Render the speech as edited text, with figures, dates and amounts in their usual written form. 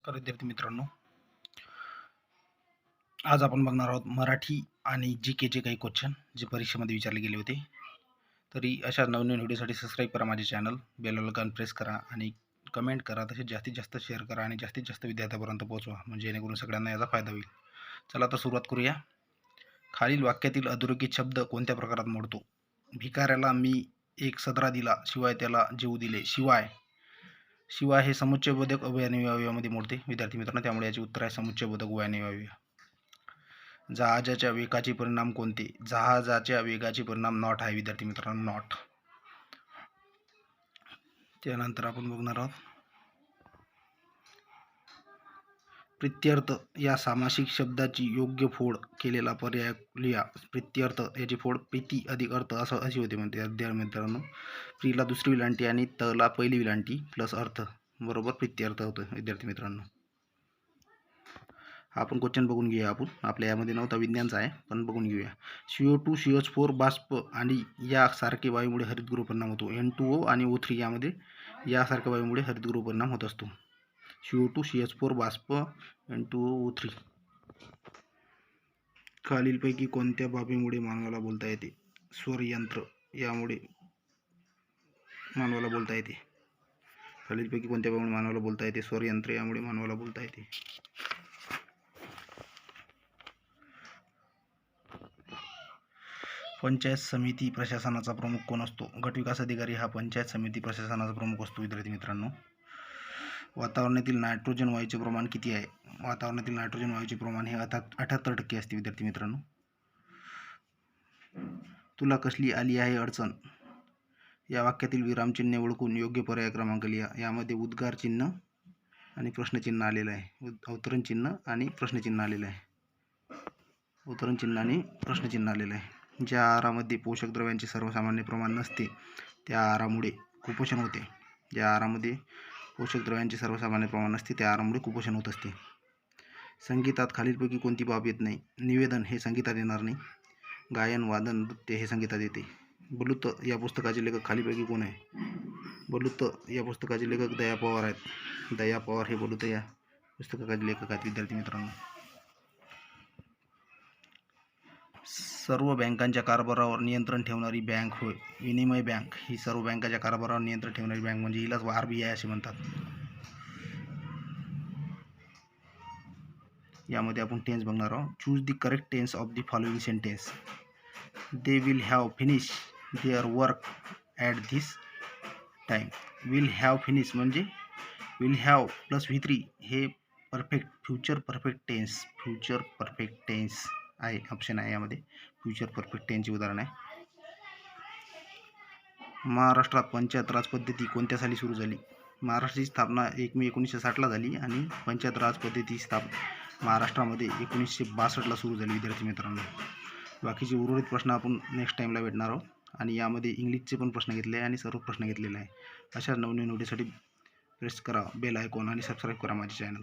तर विद्यार्थी मित्रांनो, आज आपण बघणार आहोत मराठी आणि जी केचे काही क्वेश्चन जे परीक्षेमध्ये विचारले गेले होते. तरी अशा नवनवीन व्हिडिओसाठी सबस्क्राईब करा माझे चॅनल, बेल आयकॉन प्रेस करा आणि कमेंट करा. तसेच जास्तीत जास्त शेअर करा आणि जास्तीत जास्त विद्यार्थ्यांपर्यंत पोहोचवा, म्हणजे जेणेकरून सगळ्यांना याचा फायदा होईल. चला तर सुरुवात करूया. खालील वाक्यातील अधोरेखित शब्द कोणत्या प्रकारात मोडतो? भिकाऱ्याला मी एक सदरा दिला, शिवाय त्याला जेवू दिले. शिवाय हे समुच्चयबोधक अवयवी अवयवामध्ये मोडते विद्यार्थी मित्रांनो, त्यामुळे याचे उत्तर आहे समुच्चयबोधक अवयवी अवयव. जहाजाच्या वेगाचे परिणाम कोणते? जहाजाच्या वेगाचे परिणाम नॉट आहे विद्यार्थी मित्रांनो, नॉट. त्यानंतर आपण बघणार आहोत प्रित्यर्थ या सामासिक शब्दाची योग्य फोड केलेला पर्याय लिहा. प्रित्यर्थ याची फोड प्रीती अधिक अर्थ अशी होते म्हणते विद्यार्थी मित्रांनो. प्रीला दुसरी विलांटी आणि तला पहिली विलांटी प्लस अर्थ बरोबर प्रित्यर्थ होतो विद्यार्थी मित्रांनो. आपण क्वेश्चन बघून घेऊया. आपण आपल्या यामध्ये नव्हता, विज्ञानचा आहे, पण बघून घेऊया. CO2 CH4 बाष्प आणि यासारखे वायूमुळे हरितगृह परिणाम होतो. N2O आणि O3 यामध्ये यासारख्या वायूमुळे हरितगृह परिणाम होत असतो. CO2 CH4 बाष्प, N2O O3. खालीलपैकी कोणत्या बाबीमुळे मानवाला बोलता येते? स्वरयंत्र यामुळे मानवाला बोलता येते. खालीलपैकी कोणत्या बाबीमुळे मानवाला बोलता येते? स्वरयंत्र यामुळे मानवाला बोलता येते. पंचायत समिती प्रशासनाचा प्रमुख कोण असतो? गटविकास अधिकारी हा पंचायत समिती प्रशासनाचा प्रमुख असतो विद्यार्थी मित्रांनो. वातावरणातील नायट्रोजन वायूचे प्रमाण किती आहे? वातावरणातील नायट्रोजन वायूचे प्रमाण हे 78% असते विद्यार्थी मित्रांनो. तुला कसली आली आहे अडचण? या वाक्यातील विरामचिन्ह ओळखून योग्य पर्याय क्रमांक लिहा. यामध्ये उद्गार चिन्ह आणि प्रश्नचिन्ह आलेलं आहे. अवतरण चिन्ह आणि प्रश्नचिन्ह आलेलं आहे. अवतरण चिन्ह आणि प्रश्नचिन्ह आलेलं आहे. ज्या आहारामध्ये पोषक द्रव्यांचे सर्वसामान्य प्रमाण नसते त्या आहारामुळे कुपोषण होते. ज्या आहारामध्ये पोषक द्रव्यांचे सर्वसामान्य प्रमाण नसते त्या आहारामुळे कुपोषण होत असते. संगीतात खालीलपैकी कोणती बाब येत नाही? निवेदन हे संगीतात येणार नाही. गायन, वादन, नृत्य हे संगीतात येते. बलूत या पुस्तकाचे लेखक खालीलपैकी कोण आहे? बलूत या पुस्तकाचे लेखक दया पवार आहेत. दया पवार हे बलूत या पुस्तकाचे लेखक आहेत विद्यार्थी मित्रांनो. सर्व बँकांच्या कारभारावर नियंत्रण ठेवणारी बँक होय विनिमय बँक. ही सर्व बँकांच्या कारभारावर नियंत्रण ठेवणारी बँक म्हणजे हिलाच RBI असे म्हणतात. यामध्ये आपण टेन्स बघणार आहोत. Choose the correct tense of the following sentence. They will have finish their work at this time. Will have finish म्हणजे विल हॅव प्लस V3 हे perfect future perfect tense. Future perfect tense आहे, option आहे यामध्ये. Future perfect टेन्सचे उदाहरण आहे. महाराष्ट्रात पंचायत राज पद्धती कोणत्या साली सुरू झाली? महाराष्ट्राची स्थापना 1 मे 1960ला झाली आणि पंचायत राज पद्धती महाराष्ट्रामध्ये 1962ला सुरू झाली विद्यार्थी मित्रांनो. बाकीचे उर्वरित प्रश्न आपण नेक्स्ट टाईमला भेटणार आहोत आणि यामध्ये इंग्लिशचे पण प्रश्न घेतले आहे आणि सर्व प्रश्न घेतलेले आहे. अशा नवनवीन व्हिडिओसाठी प्रेस करा बेल आयकॉन आणि सबस्क्राईब करा माझे चॅनल.